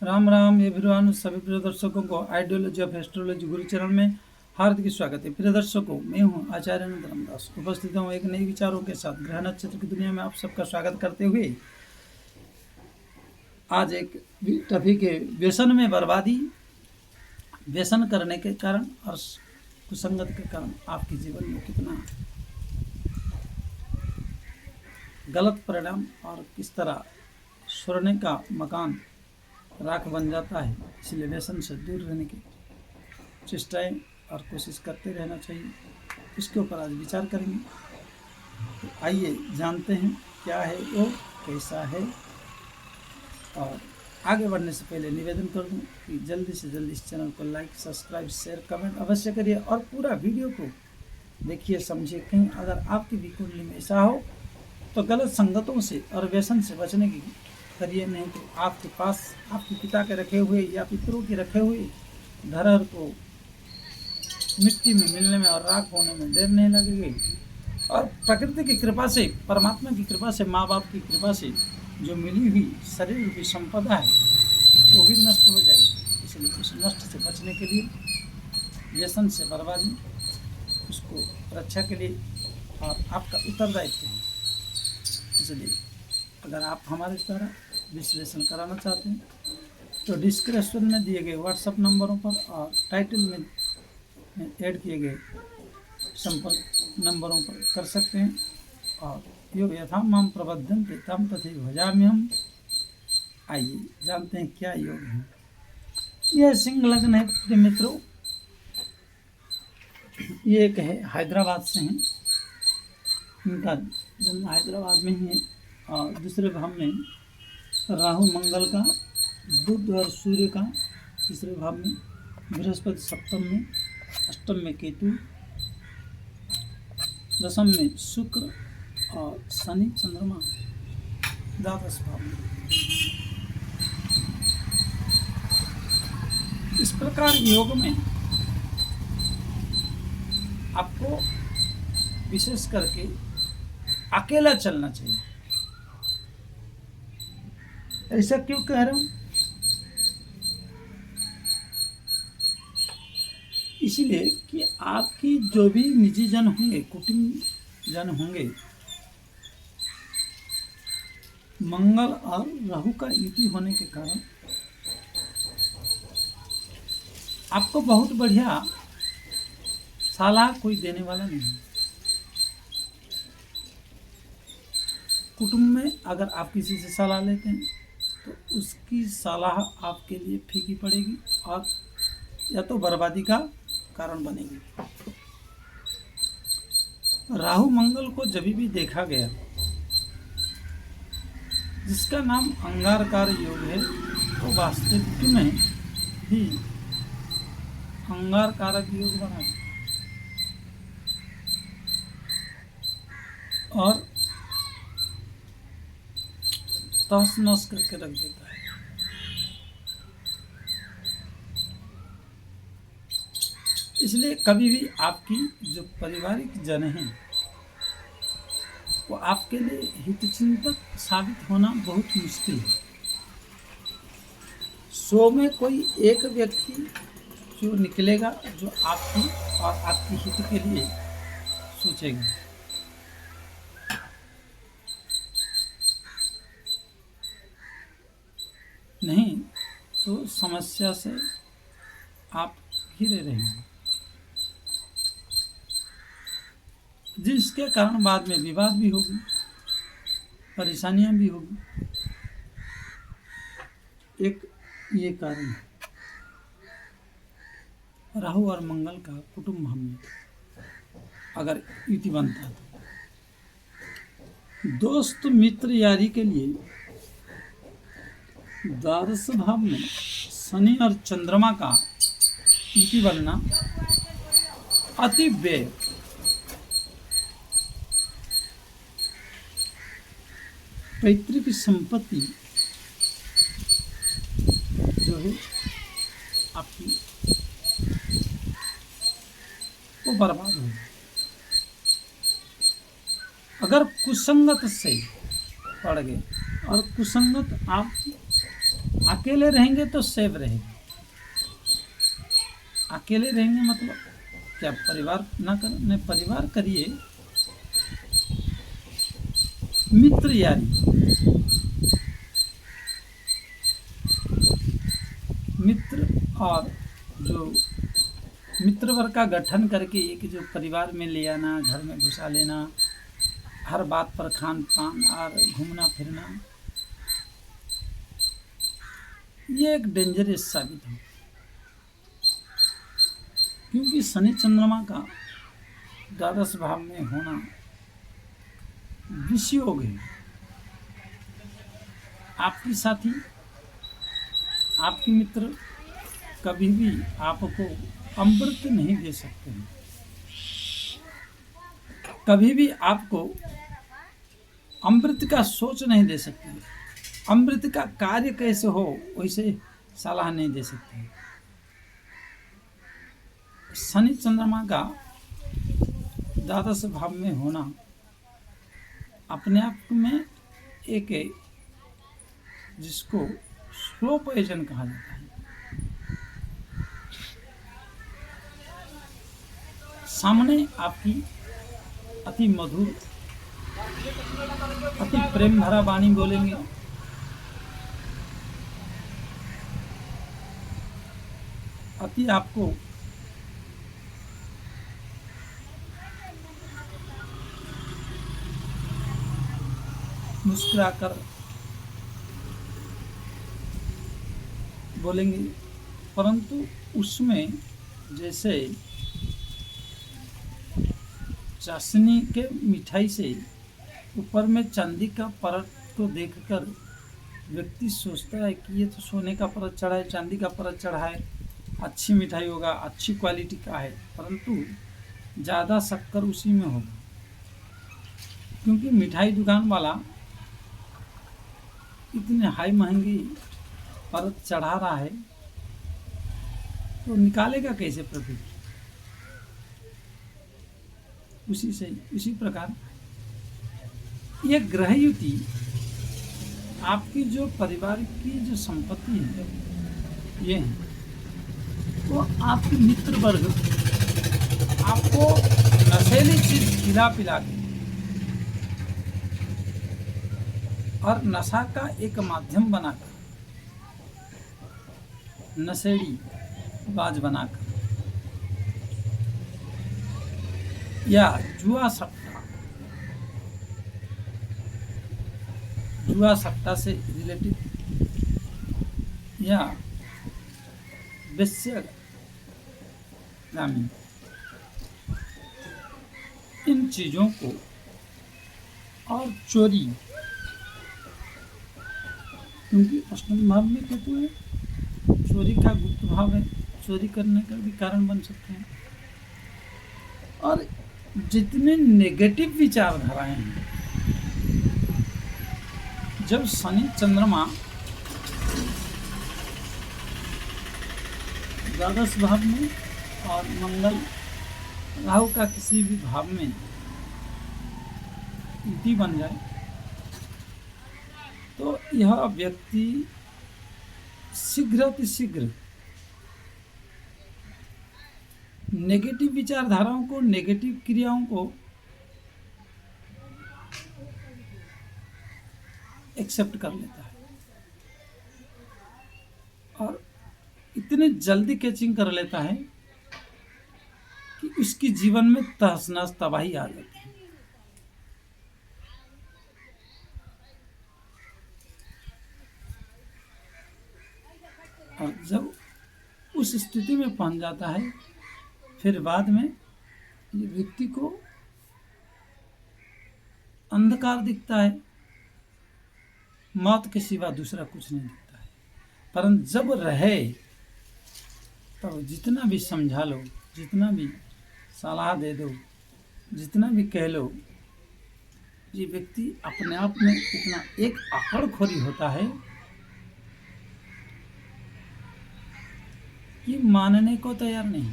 Ram Ram everyone, सभी प्रिय दर्शकों को ideology of astrology Guru channel में हार्दिक स्वागत है। प्रिय दर्शकों, मैं हूं आचार्य नंदराम दास, उपस्थित हूं एक नई विचारों के साथ ग्रह नक्षत्र की दुनिया में आप सबका स्वागत करते हुए आज एक टॉपिक है व्यसन में बर्बादी। व्यसन करने के कारण और कुसंगत के कारण आपके जीवन में कितना गलत परिणाम और किस तरह सोने का मकान राख बन जाता है। इसलिए व्यसन से दूर रहने की चेष्टाएं और कोशिश करते रहना चाहिए। इसके ऊपर आज विचार करेंगे। तो आइए जानते हैं क्या है वो, कैसा है। और आगे बढ़ने से पहले निवेदन कर दूं कि जल्दी से जल्दी इस चैनल को लाइक, सब्सक्राइब, शेयर, कमेंट अवश्य करिए और पूरा वीडियो को देखिए, समझिए। कहीं अगर आपकी भी कुंडली में ऐसा हो तो गलत संगतों से और व्यसन से बचने की करिए, नहीं तो आपके पास आपके पिता के रखे हुए या पितरों के रखे हुए धरोहर को मिट्टी में मिलने में और राख होने में देर नहीं लगेगी। और प्रकृति की कृपा से, परमात्मा की कृपा से, माँ बाप की कृपा से जो मिली हुई शरीर की संपदा है वो भी नष्ट हो जाएगी। इसलिए उस नष्ट से बचने के लिए, व्यसन से बर्बादी, उसको रक्षा के लिए और आपका उत्तरदायित्व है। इसलिए अगर आप हमारे द्वारा विश्लेषण कराना चाहते हैं तो डिस्क्रिप्शन में दिए गए व्हाट्सएप नंबरों पर और टाइटल में ऐड किए गए संपर्क नंबरों पर कर सकते हैं। और योग यथा माम प्रबद्धन्ते तम तथैव भजामि हम। आइए जानते हैं क्या योग है। यह सिंह लग्न है प्रिय मित्रों। ये एक है, हैदराबाद से हैं। इनका जन्म हैदराबाद में ही है। और दूसरे भाव में राहु मंगल का, बुध और सूर्य का तीसरे भाव में, बृहस्पति सप्तम में, अष्टम में केतु, दशम में शुक्र और शनि चंद्रमा द्वादश भाव में। इस प्रकार योग में आपको विशेष करके अकेला चलना चाहिए। ऐसा क्यों कह रहा हूं? इसलिए कि आपकी जो भी निजी जन होंगे, कुटुंब जन होंगे, मंगल और राहु का युति होने के कारण आपको बहुत बढ़िया सलाह कोई देने वाला नहीं। कुटुंब में अगर आप किसी से सलाह लेते हैं तो उसकी सलाह आपके लिए फीकी पड़ेगी और या तो बर्बादी का कारण बनेगी। राहु मंगल को जब भी देखा गया, जिसका नाम अंगारकार योग है, तो वास्तविक में ही अंगार कारक योग बना और तहस नहस करके रख देता है। इसलिए कभी भी आपकी जो पारिवारिक जन हैं वो आपके लिए हितचिंतक साबित होना बहुत मुश्किल है। 100 में कोई एक व्यक्ति जो निकलेगा जो आपकी और आपकी हित के लिए सोचेगा। नहीं तो समस्या से आप घिरे रहेंगे, जिसके कारण बाद में विवाद भी होगी, परेशानियां भी होगी। एक ये कारण है राहु और मंगल का कुटुंब में अगर युति बनता है तो दोस्त मित्र यारी के लिए द्वादश भाव में शनि और चंद्रमा का युति बनना अति व्यय। पैतृक संपत्ति जो है आपकी वो बर्बाद हो। अगर कुसंगत से पड़ गए और कुसंगत अकेले रहेंगे तो सेफ रहेंगे। अकेले रहेंगे मतलब क्या परिवार ना कर, नहीं परिवार करिए, मित्र यारी, मित्र और जो मित्र वर्ग का गठन करके एक जो परिवार में ले आना, घर में घुसा लेना, हर बात पर खान पान और घूमना फिरना, ये एक डेंजरस साबित हो, क्योंकि शनि चंद्रमा का द्वादश भाव में होना विषयोग है। आपकी साथी, आपके मित्र कभी भी आपको अमृत नहीं दे सकते हैं, कभी भी आपको अमृत का सोच नहीं दे सकते, अमृत का कार्य कैसे हो वैसे सलाह नहीं दे सकते। शनि चंद्रमा का द्वादश भाव में होना अपने आप में एक है जिसको स्लो पॉइजन कहा जाता है। सामने आपकी अति मधुर, अति प्रेम भरा वाणी बोलेंगे, अति आपको मुस्कुराकर बोलेंगे, परंतु उसमें जैसे चाशनी के मिठाई से ऊपर में चांदी का परत को देखकर व्यक्ति सोचता है कि ये तो सोने का परत चढ़ा है, चांदी का परत चढ़ा है, अच्छी मिठाई होगा, अच्छी क्वालिटी का है, परंतु ज़्यादा शक्कर उसी में होगा, क्योंकि मिठाई दुकान वाला इतने हाई महंगी परत चढ़ा रहा है तो निकालेगा कैसे प्रॉफिट। उसी प्रकार ये ग्रह युति आपकी जो परिवार की जो संपत्ति है ये है, तो आपके मित्र वर्ग आपको नशीली चीज खिला पिला के और नशा का एक माध्यम बनाकर, नशेड़ी बाज बनाकर या जुआ सट्टा से रिलेटेड या वेश्यागामी, इन चीजों को और चोरी, क्योंकि अष्टम भाव में केतु है, चोरी का गुप्त भाव है, चोरी करने का भी कारण बन सकते हैं। और जितने नेगेटिव विचारधाराएं हैं, जब शनि चंद्रमा द्वादश भाव में और मंगल राहु का किसी भी भाव में युति बन जाए तो यह व्यक्ति शीघ्र नेगेटिव विचारधाराओं को, नेगेटिव क्रियाओं को एक्सेप्ट कर लेता है और इतने जल्दी कैचिंग कर लेता है कि उसकी जीवन में तहस नहस तबाही आ जाती है। और जब उस स्थिति में पहुंच जाता है, फिर बाद में ये व्यक्ति को अंधकार दिखता है, मौत के सिवा दूसरा कुछ नहीं दिखता है। परंतु जब रहे तब जितना भी समझा लो, जितना भी सलाह दे दो, जितना भी कह लो, ये व्यक्ति अपने आप में इतना एक आकड़खोरी होता है कि मानने को तैयार नहीं।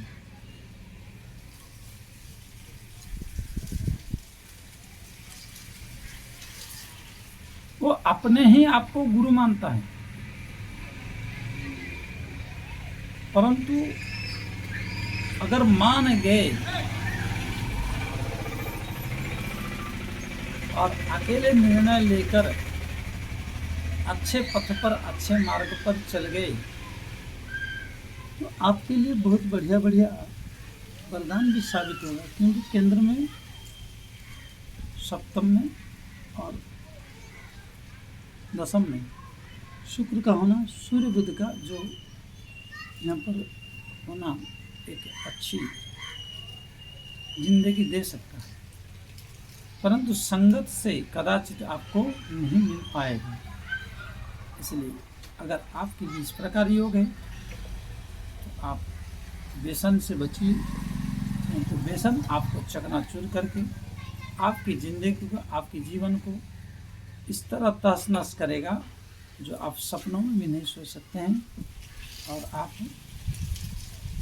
वो अपने ही आपको गुरु मानता है, परंतु अगर मान गए और अकेले निर्णय लेकर अच्छे पथ पर, अच्छे मार्ग पर चल गए, तो आपके लिए बहुत बढ़िया बढ़िया वरदान भी साबित होगा। क्योंकि केंद्र में, सप्तम में और दशम में शुक्र का होना, सूर्य बुध का जो यहाँ पर होना एक अच्छी जिंदगी दे सकता है, परंतु संगत से कदाचित आपको नहीं मिल पाएगा। इसलिए अगर आपके भी इस प्रकार योग है तो आप व्यसन से बचिए, नहीं तो व्यसन आपको चकनाचूर करके आपकी जिंदगी को, आपके जीवन को इस तरह तहस नहस करेगा जो आप सपनों में भी नहीं सोच सकते हैं। और आप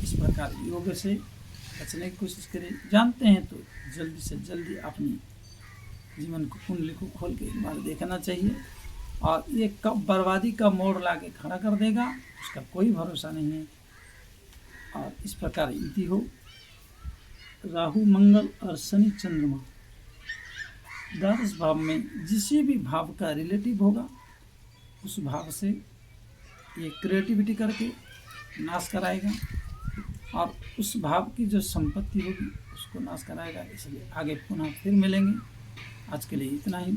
इस प्रकार योग से बचने की कोशिश करें। जानते हैं तो जल्दी से जल्दी अपनी जीवन को, कुंडली को खोल के एक बार देखना चाहिए। और ये कब बर्बादी का मोड़ ला के खड़ा कर देगा उसका कोई भरोसा नहीं है। और इस प्रकार इति हो, राहु मंगल और शनि चंद्रमा द्वादश भाव में जिस भी भाव का रिलेटिव होगा उस भाव से ये क्रिएटिविटी करके नाश कराएगा और उस भाव की जो संपत्ति होगी उसको नाश कराएगा। इसलिए आगे पुनः फिर मिलेंगे। आज के लिए इतना ही।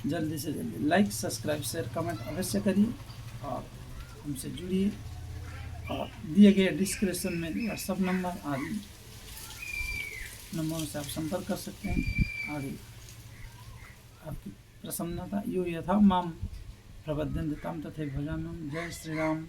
जल्दी से जल्दी लाइक, सब्सक्राइब, शेयर, कमेंट अवश्य करिए और हमसे जुड़िए। और दिए गए डिस्क्रिप्शन में व्हाट्सएप नंबर आदि नंबरों से आप संपर्क कर सकते हैं। आगे आपकी प्रसन्नता यो यथा माम प्रबद्धन्ते तम तथैव भजाम्यहम्। जय श्री राम।